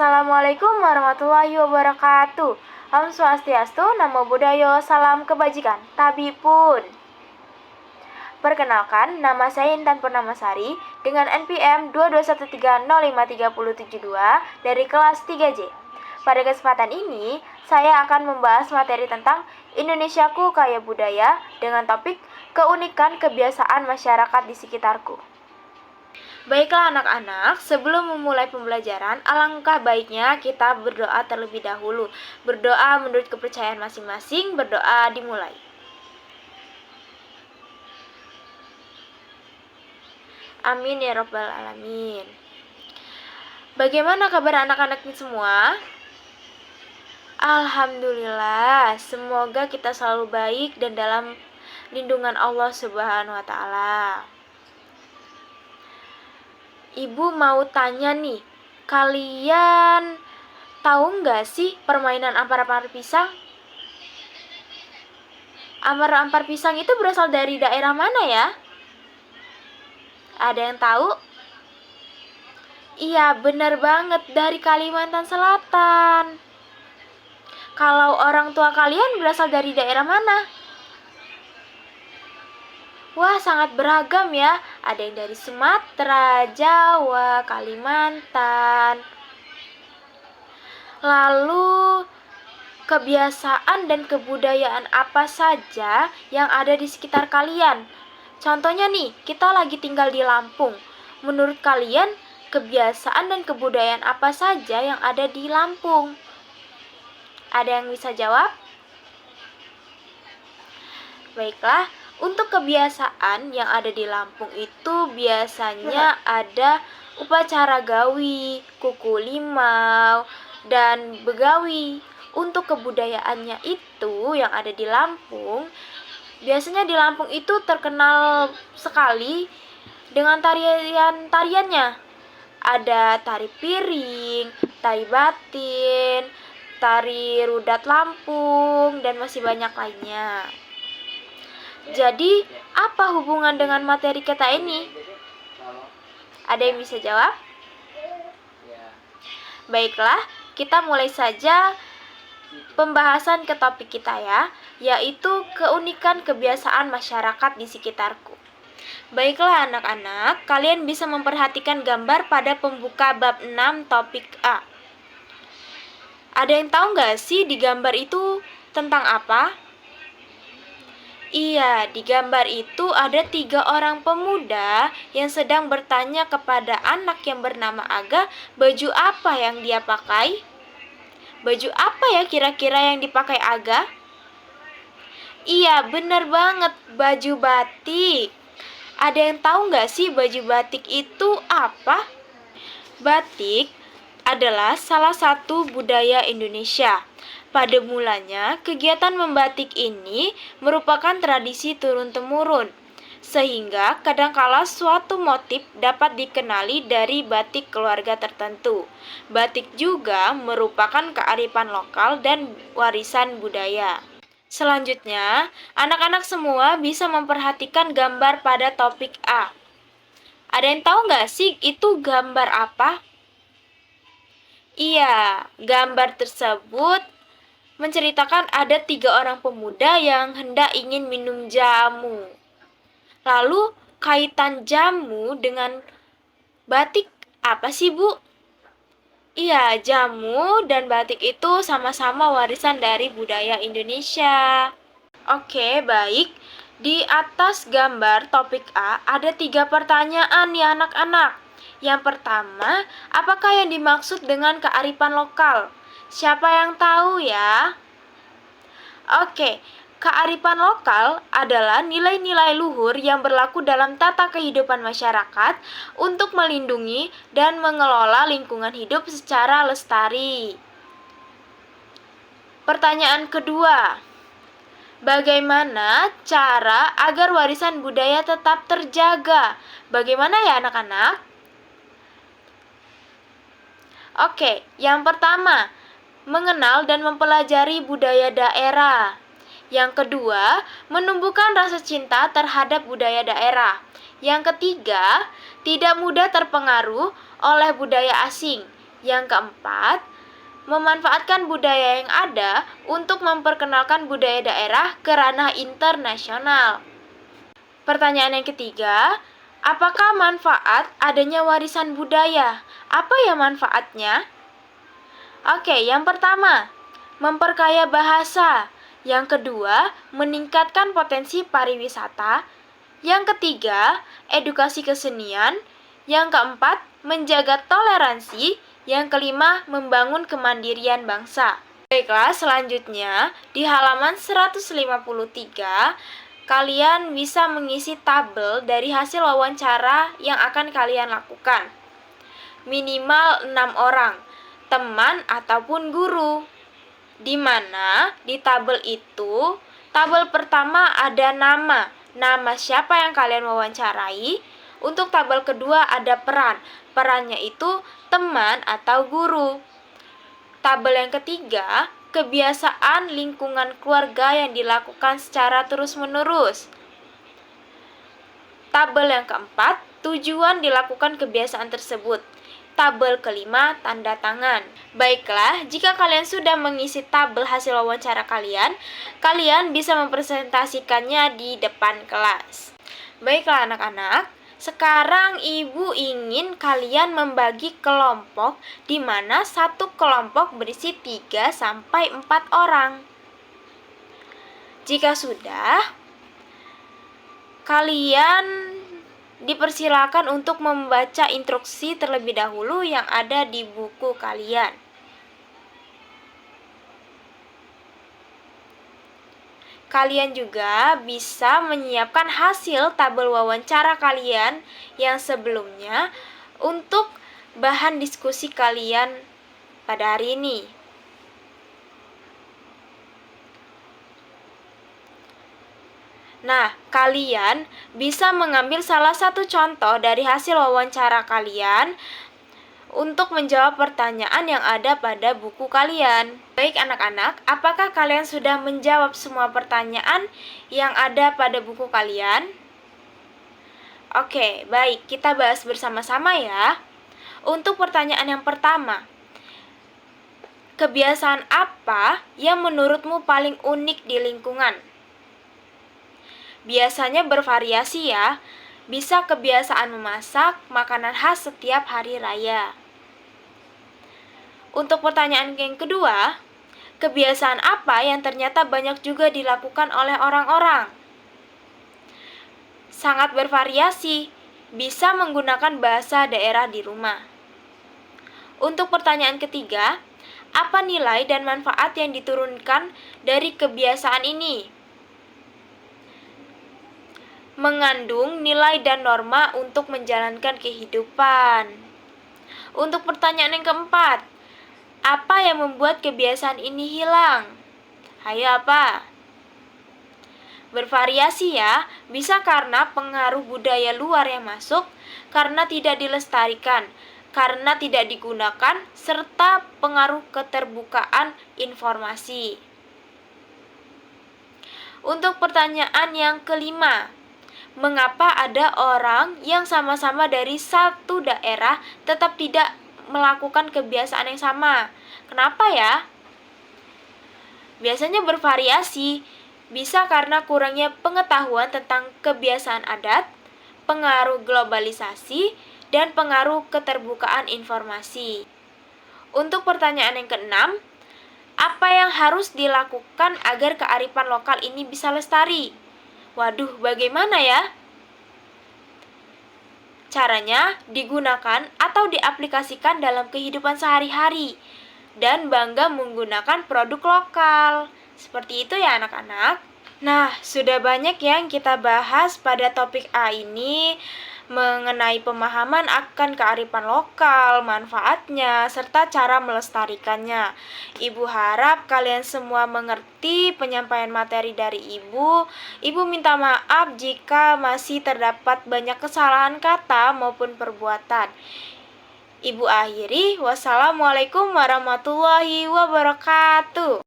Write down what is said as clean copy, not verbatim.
Assalamualaikum warahmatullahi wabarakatuh. Om Swastiastu, Namo Buddhaya, salam kebajikan. Tabipun. Perkenalkan, nama saya Intan Purnamasari dengan NPM 221305372 dari kelas 3J. Pada kesempatan ini, saya akan membahas materi tentang Indonesiaku Kaya Budaya dengan topik keunikan kebiasaan masyarakat di sekitarku. Baiklah anak-anak, sebelum memulai pembelajaran, alangkah baiknya kita berdoa terlebih dahulu. Berdoa menurut kepercayaan masing-masing, berdoa dimulai. Amin ya rabbal alamin. Bagaimana kabar anak-anak semua? Alhamdulillah, semoga kita selalu baik dan dalam lindungan Allah Subhanahu wa Ta'ala. Ibu mau tanya nih, kalian tahu nggak sih permainan ampar-ampar pisang? Ampar-ampar pisang itu berasal dari daerah mana ya? Ada yang tahu? Iya, benar banget, dari Kalimantan Selatan. Kalau orang tua kalian berasal dari daerah mana? Wah, sangat beragam ya. Ada yang dari Sumatera, Jawa, Kalimantan. Lalu, kebiasaan dan kebudayaan apa saja yang ada di sekitar kalian? Contohnya nih, kita lagi tinggal di Lampung. Menurut kalian, kebiasaan dan kebudayaan apa saja yang ada di Lampung? Ada yang bisa jawab? Baiklah. Untuk kebiasaan yang ada di Lampung itu biasanya ada upacara gawi, kuku limau, dan begawi. Untuk kebudayaannya itu yang ada di Lampung, biasanya di Lampung itu terkenal sekali dengan tariannya. Ada tari piring, tari batin, tari rudat Lampung, dan masih banyak lainnya. Jadi, apa hubungan dengan materi kita ini? Ada yang bisa jawab? Baiklah, kita mulai saja pembahasan ke topik kita ya, yaitu keunikan kebiasaan masyarakat di sekitarku. Baiklah anak-anak, kalian bisa memperhatikan gambar pada pembuka bab 6 topik A. Ada yang tahu nggak sih di gambar itu tentang apa? Iya, di gambar itu ada 3 orang pemuda yang sedang bertanya kepada anak yang bernama Aga, baju apa yang dia pakai? Baju apa ya kira-kira yang dipakai Aga? Iya, benar banget, baju batik. Ada yang tahu nggak sih baju batik itu apa? Batik adalah salah satu budaya Indonesia. Pada mulanya, kegiatan membatik ini merupakan tradisi turun-temurun, sehingga kadangkala suatu motif dapat dikenali dari batik keluarga tertentu. Batik juga merupakan kearifan lokal dan warisan budaya. Selanjutnya, anak-anak semua bisa memperhatikan gambar pada topik A. Ada yang tahu nggak sih itu gambar apa? Iya, gambar tersebut menceritakan ada 3 orang pemuda yang hendak ingin minum jamu. Lalu, kaitan jamu dengan batik apa sih, Bu? Iya, jamu dan batik itu sama-sama warisan dari budaya Indonesia. Oke, baik. Di atas gambar topik A ada 3 pertanyaan ya anak-anak. Yang pertama, apakah yang dimaksud dengan kearifan lokal? Siapa yang tahu ya? Oke, kearifan lokal adalah nilai-nilai luhur yang berlaku dalam tata kehidupan masyarakat untuk melindungi dan mengelola lingkungan hidup secara lestari. Pertanyaan kedua, bagaimana cara agar warisan budaya tetap terjaga? Bagaimana ya anak-anak? Oke, yang pertama, mengenal dan mempelajari budaya daerah. Yang kedua, menumbuhkan rasa cinta terhadap budaya daerah. Yang ketiga, tidak mudah terpengaruh oleh budaya asing. Yang keempat, memanfaatkan budaya yang ada untuk memperkenalkan budaya daerah ke ranah internasional. Pertanyaan yang ketiga, apakah manfaat adanya warisan budaya? Apa ya manfaatnya? Oke, yang pertama, memperkaya bahasa. Yang kedua, meningkatkan potensi pariwisata. Yang ketiga, edukasi kesenian. Yang keempat, menjaga toleransi. Yang kelima, membangun kemandirian bangsa. Baiklah, selanjutnya di halaman 153, kalian bisa mengisi tabel dari hasil wawancara yang akan kalian lakukan. Minimal 6 orang, teman ataupun guru. Di mana di tabel itu, tabel pertama ada nama siapa yang kalian wawancarai. Untuk tabel kedua ada perannya itu teman atau guru. Tabel yang ketiga, kebiasaan lingkungan keluarga yang dilakukan secara terus-menerus. Tabel yang keempat, tujuan dilakukan kebiasaan tersebut. Tabel kelima, tanda tangan. Baiklah, jika kalian sudah mengisi tabel hasil wawancara kalian bisa mempresentasikannya di depan kelas. Baiklah anak-anak, sekarang ibu ingin kalian membagi kelompok di mana satu kelompok berisi 3-4 orang. Jika sudah, kalian dipersilakan untuk membaca instruksi terlebih dahulu yang ada di buku kalian. Kalian juga bisa menyiapkan hasil tabel wawancara kalian yang sebelumnya untuk bahan diskusi kalian pada hari ini. Nah, kalian bisa mengambil salah satu contoh dari hasil wawancara kalian untuk menjawab pertanyaan yang ada pada buku kalian. Baik anak-anak, apakah kalian sudah menjawab semua pertanyaan yang ada pada buku kalian? Oke, baik, kita bahas bersama-sama ya. Untuk pertanyaan yang pertama, kebiasaan apa yang menurutmu paling unik di lingkungan? Biasanya bervariasi ya, bisa kebiasaan memasak makanan khas setiap hari raya. Untuk pertanyaan yang kedua, kebiasaan apa yang ternyata banyak juga dilakukan oleh orang-orang? Sangat bervariasi, bisa menggunakan bahasa daerah di rumah. Untuk pertanyaan ketiga, apa nilai dan manfaat yang diturunkan dari kebiasaan ini? Mengandung nilai dan norma untuk menjalankan kehidupan. Untuk pertanyaan yang keempat, apa yang membuat kebiasaan ini hilang? Hayo apa? Bervariasi ya, bisa karena pengaruh budaya luar yang masuk, karena tidak dilestarikan, karena tidak digunakan, serta pengaruh keterbukaan informasi. Untuk pertanyaan yang kelima, mengapa ada orang yang sama-sama dari satu daerah tetap tidak melakukan kebiasaan yang sama? Kenapa ya? Biasanya bervariasi, bisa karena kurangnya pengetahuan tentang kebiasaan adat, pengaruh globalisasi, dan pengaruh keterbukaan informasi. Untuk pertanyaan yang keenam, apa yang harus dilakukan agar kearifan lokal ini bisa lestari? Waduh, bagaimana ya? Caranya digunakan atau diaplikasikan dalam kehidupan sehari-hari dan bangga menggunakan produk lokal. Seperti itu ya anak-anak. Nah, sudah banyak yang kita bahas pada topik A ini mengenai pemahaman akan kearifan lokal, manfaatnya, serta cara melestarikannya. Ibu harap kalian semua mengerti penyampaian materi dari Ibu. Ibu minta maaf jika masih terdapat banyak kesalahan kata maupun perbuatan. Ibu akhiri, wassalamualaikum warahmatullahi wabarakatuh.